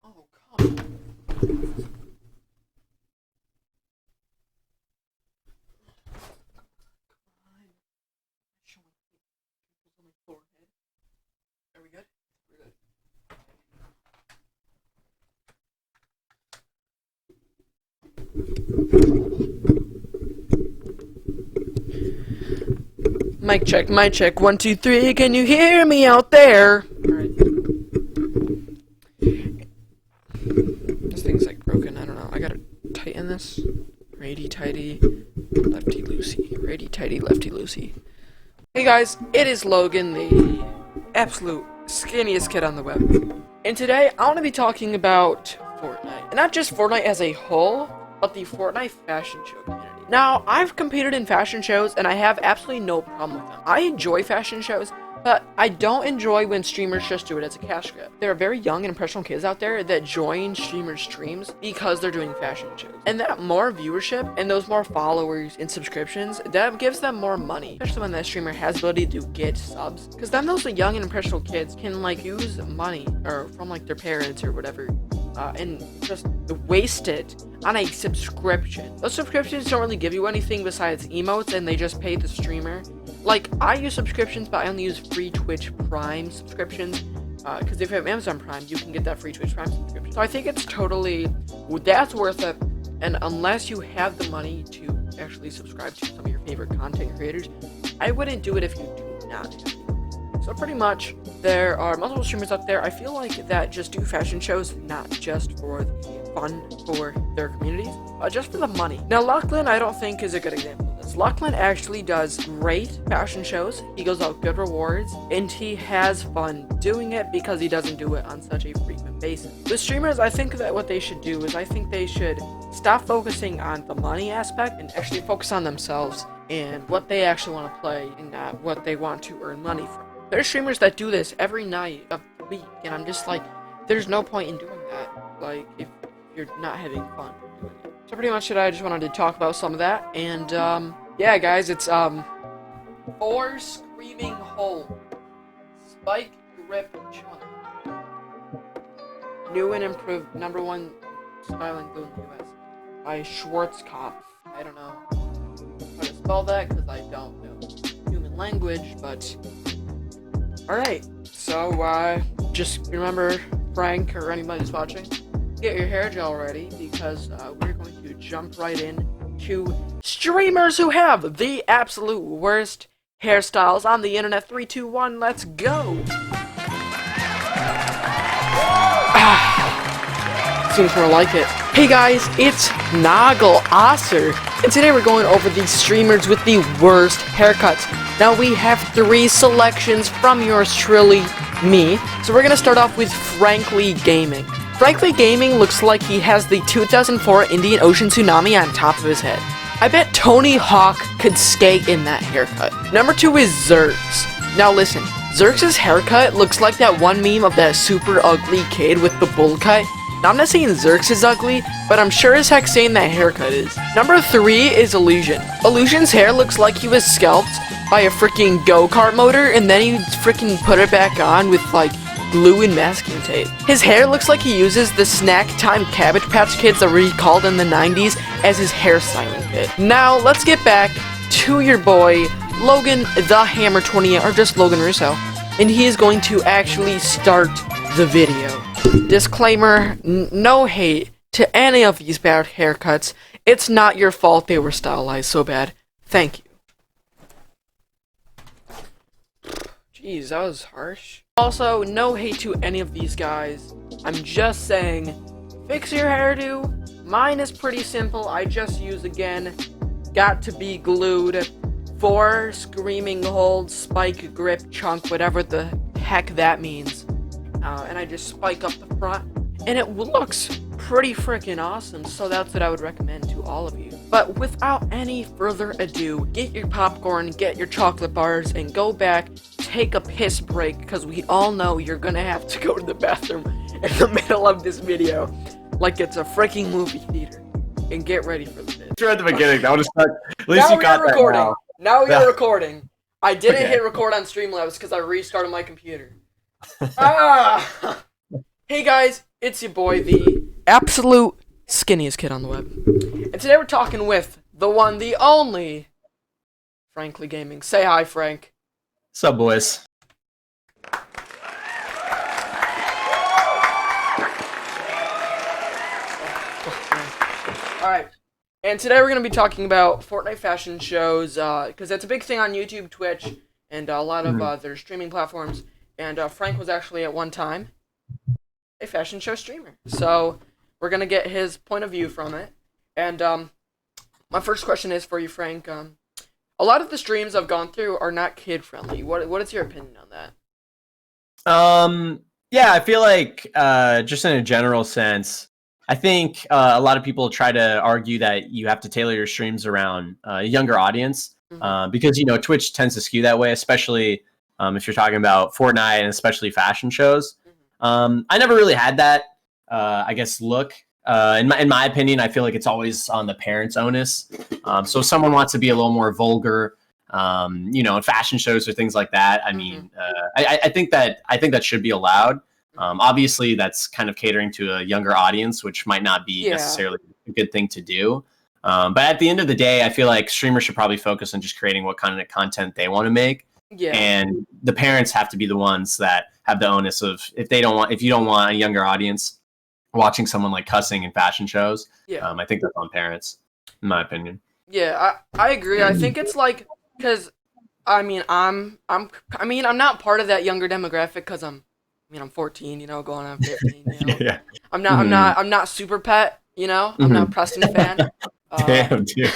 Oh, come on. Showing pimples on my forehead. Are we good? We're good. Mic check, mic check. 1, 2, 3. Can you hear me out there? Alright. This thing's like broken. I don't know. I gotta tighten this. Righty tighty, lefty loosey. Righty tighty, lefty loosey. Hey guys, it is Logan, the absolute skinniest kid on the web. And today I want to be talking about Fortnite. And not just Fortnite as a whole, but the Fortnite fashion show community. Now, I've competed in fashion shows and I have absolutely no problem with them. I enjoy fashion shows, but I don't enjoy when streamers just do it as a cash grab. There are very young and impressionable kids out there that join streamers' streams because they're doing fashion shows. And that more viewership and those more followers and subscriptions, that gives them more money. Especially when that streamer has the ability to get subs. Because then those young and impressionable kids can like use money or from like their parents or whatever. And just waste it on a subscription. Those subscriptions don't really give you anything besides emotes, and they just pay the streamer. Like, I use subscriptions, but I only use free Twitch Prime subscriptions. Because if you have Amazon Prime, you can get that free Twitch Prime subscription. So I think it's totally, that's worth it. And unless you have the money to actually subscribe to some of your favorite content creators, I wouldn't do it if you do not have the money. So pretty much, there are multiple streamers out there, I feel like, that just do fashion shows, not just for the fun for their communities, just for the money. Now, Lachlan, I don't think is a good example of this. Lachlan actually does great fashion shows, he goes out good rewards, and he has fun doing it because he doesn't do it on such a frequent basis. The streamers, I think that what they should do is I think they should stop focusing on the money aspect and actually focus on themselves and what they actually want to play and not what they want to earn money from. There's streamers that do this every night of the week, and I'm just like, there's no point in doing that, like, if you're not having fun doing it. So pretty much today I just wanted to talk about some of that, and, yeah, guys, it's, 4 Screaming Hole Spike Grip Chunk. New and improved #1 styling glue in the US by Schwarzkopf. I don't know how to spell that, because I don't know human language, but... Alright, so, just remember, Frank, or anybody who's watching, get your hair gel ready, because, we're going to jump right in to streamers who have the absolute worst hairstyles on the internet. 3, 2, 1, let's go! Seems more like it. Hey guys, it's Noggle Osser, and today we're going over the streamers with the worst haircuts. Now we have 3 selections from yours truly, me. So we're gonna start off with FranklyGaming. FranklyGaming looks like he has the 2004 Indian Ocean tsunami on top of his head. I bet Tony Hawk could skate in that haircut. #2 is Zerx. Now listen, Zerx's haircut looks like that one meme of that super ugly kid with the bowl cut. Now, I'm not saying Zerx is ugly, but I'm sure as heck saying that haircut is. #3 is Illusion. Illusion's hair looks like he was scalped by a freaking go-kart motor, and then he freaking put it back on with, like, glue and masking tape. His hair looks like he uses the Snack Time Cabbage Patch Kids that were recalled in the 90s as his hairstyling kit. Now, let's get back to your boy, Logan the Hammer 28, or just Logan Russo, and he is going to actually start the video. Disclaimer, no hate to any of these bad haircuts. It's not your fault they were stylized so bad. Thank you. Jeez, that was harsh. Also, no hate to any of these guys. I'm just saying, fix your hairdo. Mine is pretty simple. I just use, again, got to be glued, 4 Screaming Hold Spike Grip Chunk, whatever the heck that means. And I just spike up the front, and it looks pretty freaking awesome, so that's what I would recommend to all of you. But without any further ado, get your popcorn, get your chocolate bars, and go back, take a piss break, because we all know you're gonna have to go to the bathroom in the middle of this video, like it's a freaking movie theater, and get ready for the bit. You're at the beginning, that was at least now you got we're recording. that Now we are recording. I didn't Okay. hit record on Streamlabs because I restarted my computer. Hey guys, It's your boy, the absolute skinniest kid on the web. And today we're talking with the one, the only, FranklyGaming. Say hi, Frank. What's up, boys? Alright. And today we're going to be talking about Fortnite fashion shows, because that's a big thing on YouTube, Twitch, and a lot of their streaming platforms. And Frank was actually at one time a fashion show streamer. So we're going to get his point of view from it. And my first question is for you, Frank. A lot of the streams I've gone through are not kid-friendly. What is your opinion on that? Yeah, I feel like just in a general sense, I think a lot of people try to argue that you have to tailor your streams around a younger audience because, you know, Twitch tends to skew that way, especially if you're talking about Fortnite and especially fashion shows. I never really had that, I guess, look. In my opinion, I feel like it's always on the parents' onus. So if someone wants to be a little more vulgar, you know, in fashion shows or things like that, I mean, I think that should be allowed. Obviously, that's kind of catering to a younger audience, which might not be necessarily a good thing to do. But at the end of the day, I feel like streamers should probably focus on just creating what kind of content they want to make. Yeah. And the parents have to be the ones that have the onus of if you don't want a younger audience watching someone like cussing in fashion shows. I think that's on parents, in my opinion. Yeah, I agree. I think it's like because I'm not part of that younger demographic because I'm 14, you know, going on 15, you know. Yeah. I'm not super pet, you know. I'm not Preston fan. Damn, dude.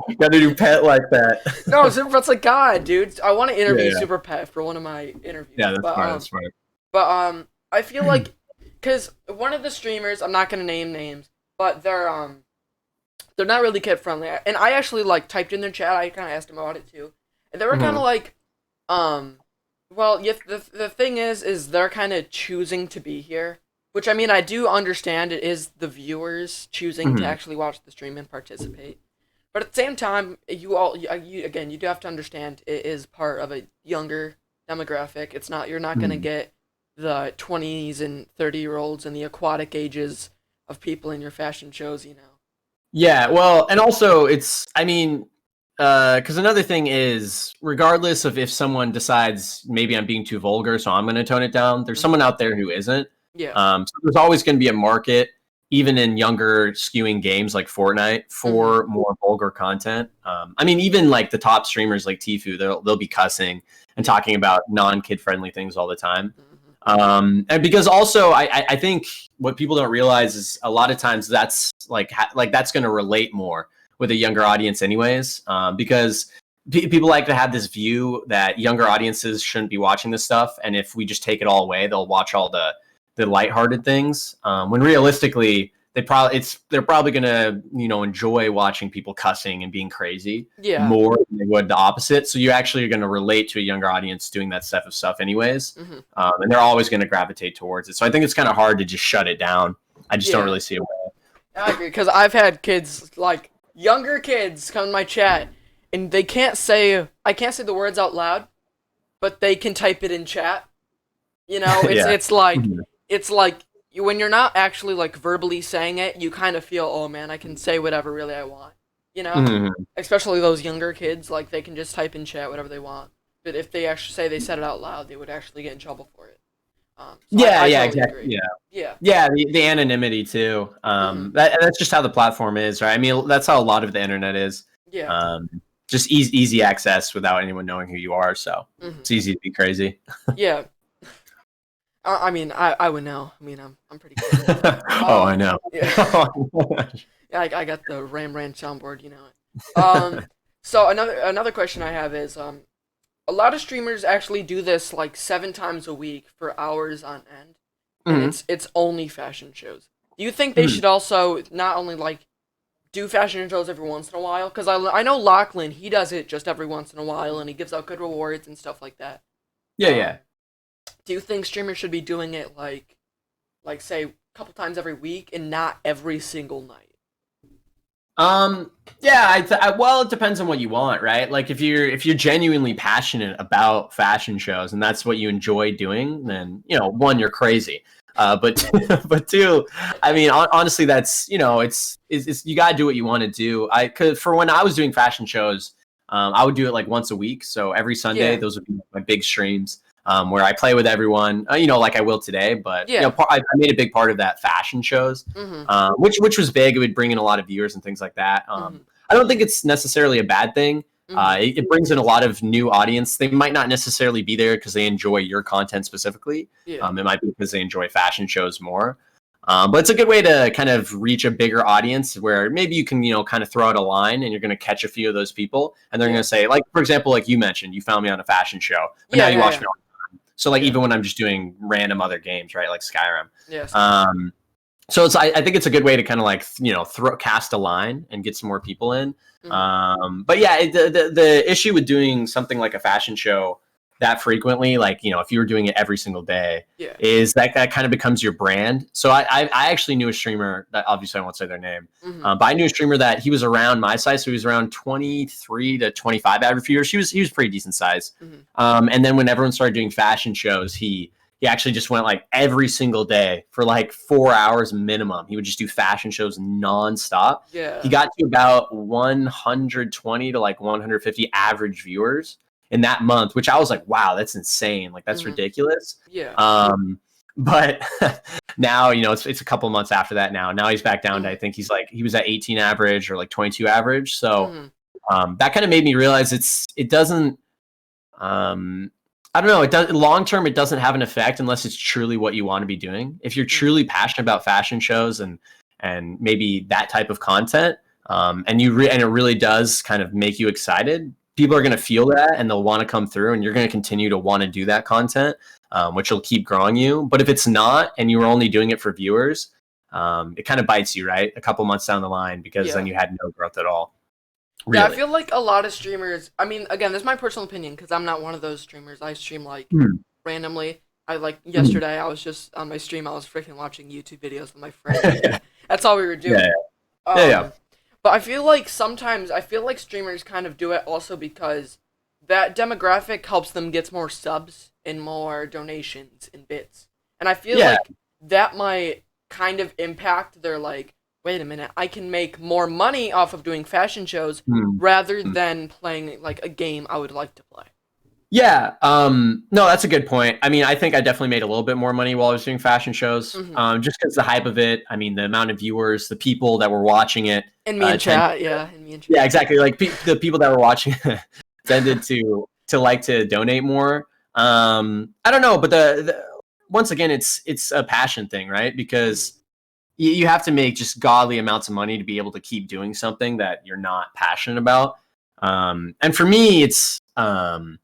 You gotta do pet like that. No, Super Pet's like God, dude. I want to interview Super Pet for one of my interviews. Yeah, that's right. But I feel like because one of the streamers, I'm not gonna name names, but they're not really kid friendly. And I actually like typed in their chat. I kind of asked them about it too, and they were kind of like, well, yeah. The thing is they're kind of choosing to be here, which I mean I do understand. It is the viewers choosing to actually watch the stream and participate. But at the same time, you do have to understand it is part of a younger demographic. You're not gonna get the 20s and 30-year-olds and the aquatic ages of people in your fashion shows, you know. Yeah, well, and also because another thing is, regardless of if someone decides maybe I'm being too vulgar, so I'm going to tone it down, there's someone out there who isn't. Yeah. So there's always going to be a market, even in younger skewing games like Fortnite, for more vulgar content. I mean, even like the top streamers like Tfue, they'll be cussing and talking about non-kid friendly things all the time. And because also I think what people don't realize is a lot of times that's like that's going to relate more with a younger audience anyways, because people like to have this view that younger audiences shouldn't be watching this stuff. And if we just take it all away, they'll watch all the lighthearted things. When realistically, they're probably going to, you know, enjoy watching people cussing and being crazy more than they would the opposite. So you actually are going to relate to a younger audience doing that stuff anyways. And they're always going to gravitate towards it. So I think it's kind of hard to just shut it down. I just don't really see a way. I agree, because I've had kids, like younger kids, come in my chat, and I can't say the words out loud, but they can type it in chat. You know, it's like when you're not actually like verbally saying it, you kind of feel, oh man, I can say whatever really I want. You know, especially those younger kids, like they can just type in chat whatever they want. But if they actually say they said it out loud, they would actually get in trouble for it. So I totally exactly. Agree. Yeah, the anonymity too. That's just how the platform is, right? I mean, that's how a lot of the internet is. Yeah. Just easy access without anyone knowing who you are, so it's easy to be crazy. Yeah. I mean, I would know. I mean, I'm pretty good. Oh, I know. Yeah. Yeah, I got the Ram Ranch soundboard, you know. So another question I have is, a lot of streamers actually do this like 7 times a week for hours on end, and it's only fashion shows. Do you think they should also not only like do fashion shows every once in a while? Because I know Lachlan, he does it just every once in a while, and he gives out good rewards and stuff like that. Yeah. Do you think streamers should be doing it like say a couple times every week and not every single night? Yeah, well, it depends on what you want, right? Like if you're genuinely passionate about fashion shows and that's what you enjoy doing, then one, you're crazy. But but two, I mean, honestly, that's it's you gotta do what you want to do. Cause for when I was doing fashion shows, I would do it like once a week. So every Sunday, Yeah. those would be my big streams. Where I play with everyone, like I will today. But Yeah. I made a big part of that fashion shows, which was big. It would bring in a lot of viewers and things like that. I don't think it's necessarily a bad thing. It brings in a lot of new audience. They might not necessarily be there because they enjoy your content specifically. Yeah. It might be because they enjoy fashion shows more. But it's a good way to kind of reach a bigger audience where maybe you can, kind of throw out a line and you're going to catch a few of those people. And they're going to say, like, for example, like you mentioned, you found me on a fashion show, but now you watch me all the time. So like even when I'm just doing random other games, right, like Skyrim. Yes. So I think it's a good way to kind of like cast a line and get some more people in. But yeah, the issue with doing something like a fashion show that frequently, like if you were doing it every single day, is that kind of becomes your brand. So I actually knew a streamer that, obviously I won't say their name, but I knew a streamer that he was around my size, so he was around 23 to 25 average viewers. He was pretty decent size. And then when everyone started doing fashion shows, he actually just went like every single day for like 4 hours minimum. He would just do fashion shows nonstop. Yeah. He got to about 120 to like 150 average viewers in that month, which I was like, wow, that's insane. Like that's ridiculous. Yeah. But now, it's a couple months after that now. Now he's back down to, I think he was at 18 average or like 22 average. So that kind of made me realize it doesn't I don't know. It does long term. It doesn't have an effect unless it's truly what you want to be doing. If you're truly passionate about fashion shows and maybe that type of content, and it really does kind of make you excited, people are going to feel that and they'll want to come through, and you're going to continue to want to do that content, which will keep growing you. But if it's not, and you were only doing it for viewers, it kind of bites you, right? A couple months down the line, because then you had no growth at all. Really. Yeah, I feel like a lot of streamers, I mean, again, this is my personal opinion because I'm not one of those streamers. I stream like randomly. Yesterday, I was just on my stream, I was freaking watching YouTube videos with my friends. That's all we were doing. Yeah. But I feel like sometimes, streamers kind of do it also because that demographic helps them get more subs and more donations and bits. And I feel like that might kind of impact their like, wait a minute, I can make more money off of doing fashion shows rather than playing like a game I would like to play. Yeah. No, that's a good point. I mean, I think I definitely made a little bit more money while I was doing fashion shows. Just because the hype of it, I mean, the amount of viewers, the people that were watching it. And me in chat, yeah. Yeah, exactly. Like the people that were watching tended to like to donate more. I don't know, but once again, it's a passion thing, right? Because you have to make just godly amounts of money to be able to keep doing something that you're not passionate about. And for me, it's, even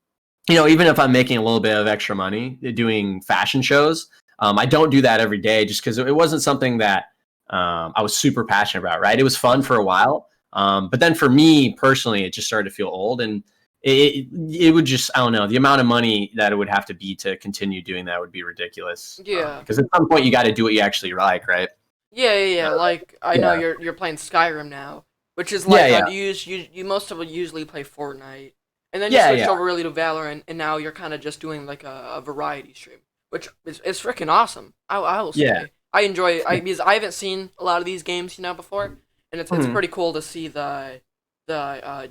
if I'm making a little bit of extra money doing fashion shows, I don't do that every day just because it wasn't something that I was super passionate about, right? It was fun for a while. But then for me personally, it just started to feel old, and it would just, I don't know, the amount of money that it would have to be to continue doing that would be ridiculous. Yeah. Because at some point you got to do what you actually like, right? Yeah. Like I know you're playing Skyrim now, which is like you most of usually play Fortnite, and then you switched over really to Valorant, and now you're kind of just doing like a variety stream, which is freaking awesome. I will say I enjoy it because I haven't seen a lot of these games before, and it's pretty cool to see the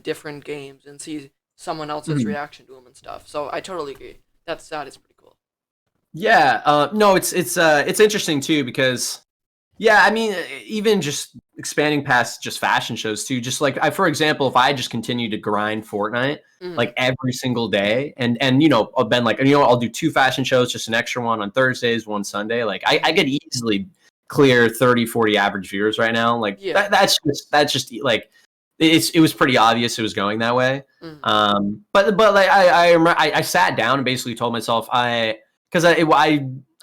different games and see someone else's reaction to them and stuff. So I totally agree. That is pretty cool. Yeah. No, it's interesting too because. Yeah, I mean, even just expanding past just fashion shows too. Just like for example, if I just continue to grind Fortnite like every single day, and I've been like, I'll do 2 fashion shows, just an extra one on Thursdays, one Sunday. Like I could easily clear 30, 40 average viewers right now. Like that's just like it was pretty obvious it was going that way. But like I sat down and basically told myself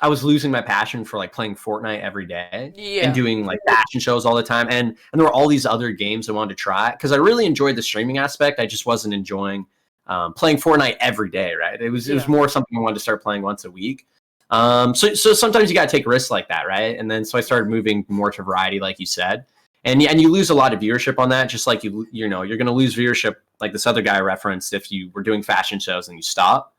I was losing my passion for like playing Fortnite every day and doing like fashion shows all the time. And there were all these other games I wanted to try because I really enjoyed the streaming aspect. I just wasn't enjoying playing Fortnite every day. Right. It was more something I wanted to start playing once a week. So sometimes you got to take risks like that. Right. And then, so I started moving more to variety, like you said. and you lose a lot of viewership on that. Just like you're going to lose viewership like this other guy referenced if you were doing fashion shows and you stop.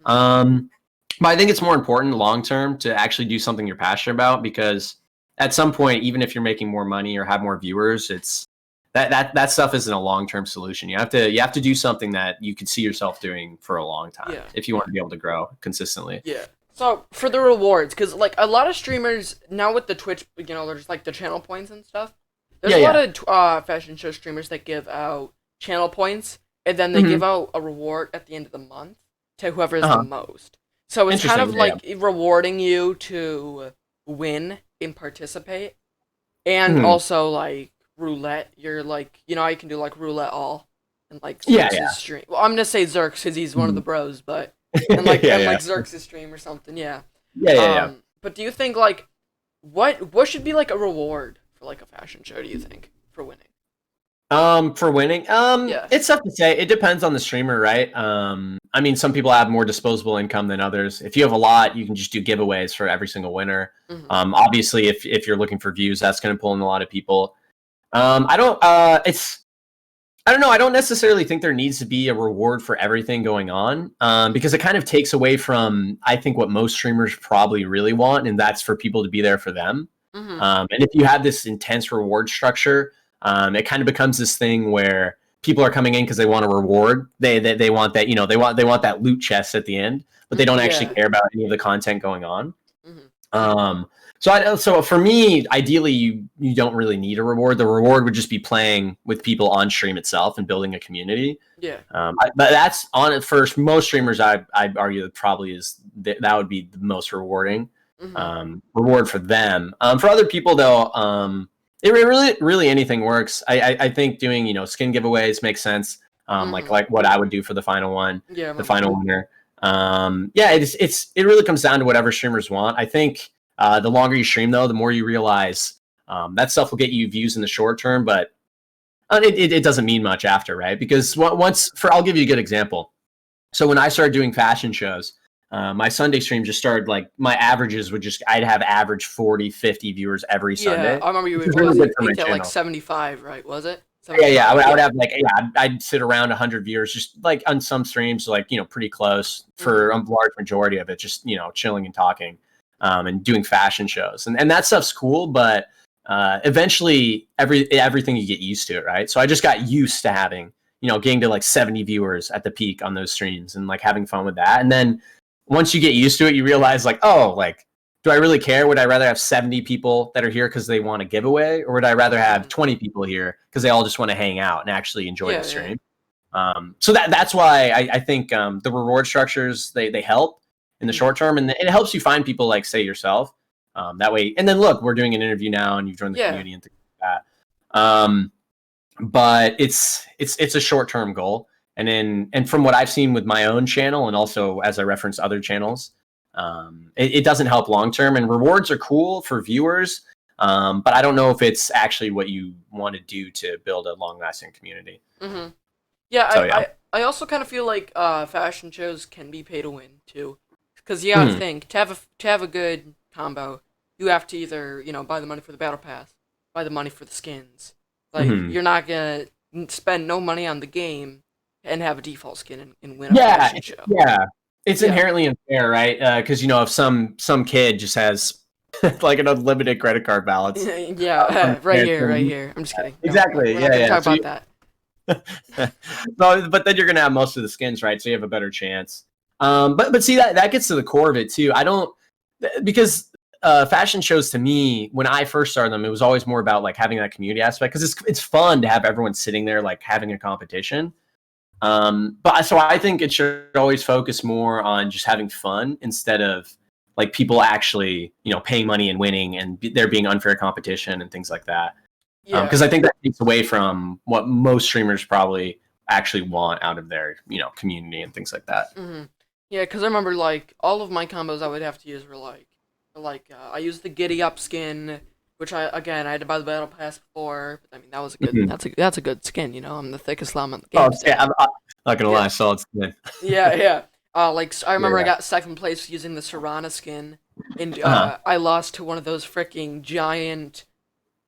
But I think it's more important long term to actually do something you're passionate about, because at some point, even if you're making more money or have more viewers, it's that stuff isn't a long term solution. You have to do something that you can see yourself doing for a long time if you want to be able to grow consistently. Yeah. So for the rewards, because like a lot of streamers now with the Twitch, there's like the channel points and stuff. There's a lot of fashion show streamers that give out channel points, and then they give out a reward at the end of the month to whoever is the most. So it's kind of like rewarding you to win and participate, and also like roulette. You're like, you can do like roulette all, and like Xerx's stream. Well, I'm gonna say Xerx because he's one of the bros, but and like Xerx's stream or something. Yeah. But do you think like what should be like a reward for like a fashion show? Do you think for winning? For winning, it's tough to say. It depends on the streamer, right? I mean, some people have more disposable income than others. If you have a lot, you can just do giveaways for every single winner. Obviously, if you're looking for views, that's going to pull in a lot of people. I don't know. I don't necessarily think there needs to be a reward for everything going on, because it kind of takes away from, I think, what most streamers probably really want, and that's for people to be there for them. And if you have this intense reward structure, it kind of becomes this thing where people are coming in because they want a reward. They want that, they want that loot chest at the end, but they don't actually care about any of the content going on. So for me, ideally, you don't really need a reward. The reward would just be playing with people on stream itself and building a community. But that's on it first. Most streamers, I'd argue that probably that would be the most rewarding reward for them. For other people, though, it really anything works. I think doing skin giveaways makes sense. Like what I would do for the final one, the final winner. It really comes down to whatever streamers want. I think the longer you stream, though, the more you realize that stuff will get you views in the short term, but it doesn't mean much after, right? Because I'll give you a good example. So when I started doing fashion shows, my Sunday stream just started, like, my averages I'd have average 40, 50 viewers every Sunday. I remember you would like 75, right? Was it? Yeah. I would have I'd sit around 100 viewers, just like on some streams, like, pretty close for a large majority of it, just, chilling and talking, and doing fashion shows. And that stuff's cool, but eventually everything you get used to it, right? So I just got used to having, getting to like 70 viewers at the peak on those streams and like having fun with that. And then once you get used to it, you realize like, oh, like, do I really care? Would I rather have 70 people that are here because they want a giveaway, or would I rather have 20 people here because they all just want to hang out and actually enjoy the stream? So that's why I think the reward structures, they help in the short term, and it helps you find people like, say, yourself, that way. And then look, we're doing an interview now, and you've joined the community and things like that. But it's a short term goal. And from what I've seen with my own channel, and also as I reference other channels, it doesn't help long term. And rewards are cool for viewers, but I don't know if it's actually what you want to do to build a long lasting community. I also kind of feel like fashion shows can be pay to win too, because you gotta think to have a good combo, you have to either buy the money for the battle pass, buy the money for the skins. Like you're not gonna spend no money on the game and have a default skin and win a fashion show. It's inherently unfair, right? Because if some kid just has like an unlimited credit card balance. Right here. I'm just kidding. Exactly. We're not gonna talk about that. But then you're gonna have most of the skins, right? So you have a better chance. But see, that gets to the core of it too. Because fashion shows, to me, when I first started them, it was always more about like having that community aspect, because it's fun to have everyone sitting there like having a competition. But so I think it should always focus more on just having fun instead of like people actually, paying money and winning and there being unfair competition and things like that. Because I think that takes away from what most streamers probably actually want out of their, community and things like that. Yeah, because I remember like all of my combos I would have to use were like I used the Giddy Up skin, which I had to buy the battle pass before. But I mean, that was a good. That's a good skin. I'm the thickest llama in the game. I'm not gonna lie, solid skin. Like I remember I got second place using the Serana skin, and I lost to one of those freaking giant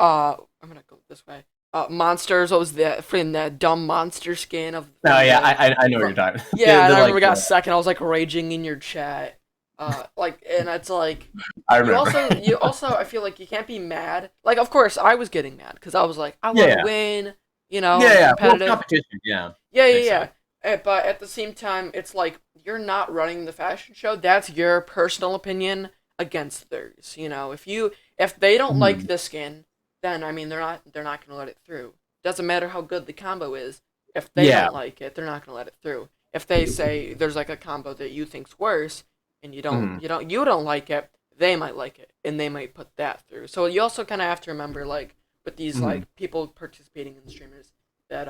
I'm gonna go this way. Monsters. What was that? Freaking that dumb monster skin of. Oh yeah, The, I know what you're talking. yeah, and I remember like, got second. I was like raging in your chat. And it's like I remember. you also I feel like you can't be mad. Like, of course, I was getting mad because I was like, I want to Yeah, win. yeah, I'm yeah. Well, competitive. competition. Yeah, Yeah, yeah, makes yeah. sense. But at the same time, it's like you're not running the fashion show. That's your personal opinion against theirs. If they don't like Mhm. the skin, then I mean they're not gonna let it through. Doesn't matter how good the combo is. If they Yeah. don't like it, they're not gonna let it through. If they say there's like a combo that you think's worse, and Mhm. you don't like it, they might like it, and they might put that through. So you also kind of have to remember, like, with these Mhm. like people participating in streamers, that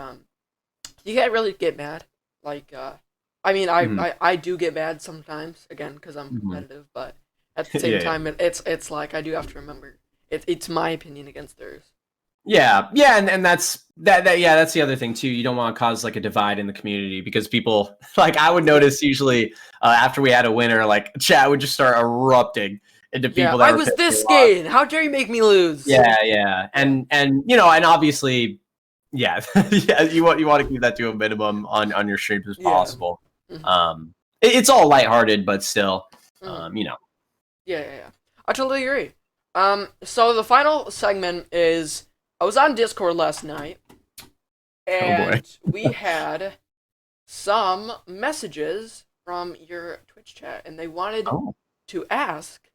you can't really get mad. Like, I mean, Mhm. I do get mad sometimes, again, because I'm Mhm. competitive, but at the same Yeah, yeah. time, it's like I do have to remember it's my opinion against theirs. Yeah, yeah, and that's yeah, that's the other thing too. You don't want to cause like a divide in the community because people like I would notice usually after we had a winner, like chat would just start erupting into Yeah, people that I were was pissed they this lost. skin. How dare you make me lose? Yeah, yeah, Yeah, and and obviously, yeah, yeah, you want to keep that to a minimum on your streams as yeah, possible. hmm It's all lighthearted, but still, hmm you know. yeah, yeah, yeah. I totally agree. So the final segment is I was on Discord last night, Oh boy. and we had some messages from your Twitch chat, and they wanted Oh, to ask,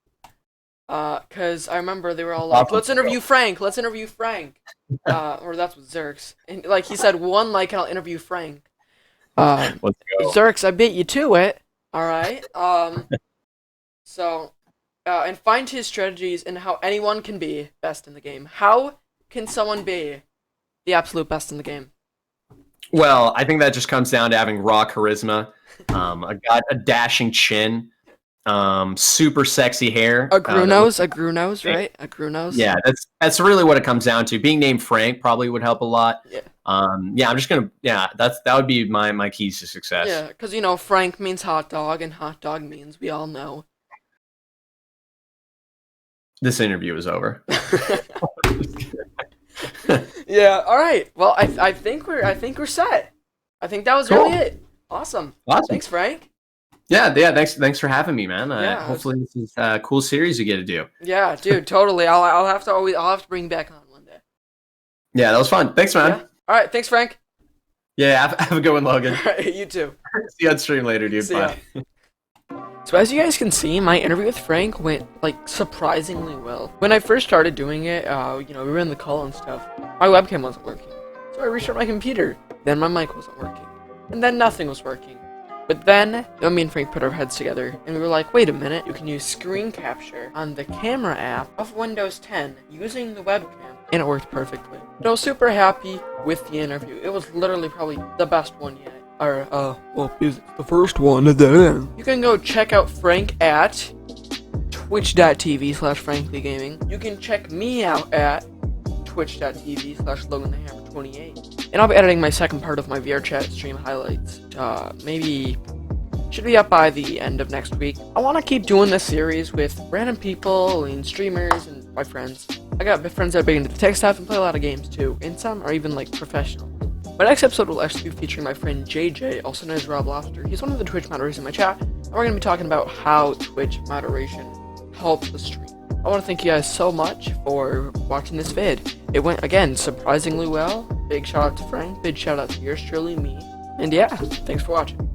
cause I remember they were all like, awesome. "Let's interview Frank. Let's interview Frank." Or that's what Zerx, and like he said, one like, and I'll interview Frank. Um, Let's go. Zerx, I beat you to it. All right. So, and find his strategies and how anyone can be best in the game. How can someone be the absolute best in the game? Well, I think that just comes down to having raw charisma, a dashing chin, super sexy hair. That looks A Grunos, great. right? A Grunos. Yeah, that's really what it comes down to. Being named Frank probably would help a lot. Yeah. Yeah, I'm just gonna. Yeah, that would be my keys to success. Yeah, because Frank means hot dog, and hot dog means we all know. This interview is over. Yeah. All right. Well, I think we're set. I think that was Cool. really it. Awesome. Awesome. Thanks, Frank. Yeah, yeah. Thanks for having me, man. Yeah. Hopefully this is a cool series you get to do. Yeah, dude. Totally. I'll have to bring you back on one day. Yeah, that was fun. Thanks, man. Yeah. All right. Thanks, Frank. Yeah, have a good one, Logan. All right. You too. See you on stream later, dude. See ya. Bye. So as you guys can see, my interview with Frank went like surprisingly well. When I first started doing it, we were in the call and stuff. My webcam wasn't working, so I restarted my computer. Then my mic wasn't working, and then nothing was working. But then, me and Frank put our heads together, and we were like, wait a minute, you can use screen capture on the camera app of Windows 10 using the webcam, and it worked perfectly. So I was super happy with the interview. It was literally probably the best one yet. Or, it's the first one. You can go check out Frank at twitch.tv/FranklyGaming. You can check me out at twitch.tv/LoganTheHammer28. And I'll be editing my second part of my VR chat stream highlights. Maybe should be up by the end of next week. I want to keep doing this series with random people and streamers and my friends. I got friends that are big into the tech stuff and play a lot of games too, and some are even like professional. My next episode will actually be featuring my friend JJ, also known as Rob Lobster. He's one of the Twitch moderators in my chat, and we're going to be talking about how Twitch moderation helps the stream. I want to thank you guys so much for watching this vid. It went, again, surprisingly well. Big shout out to Frank, big shout out to yours truly, me. And yeah, thanks for watching.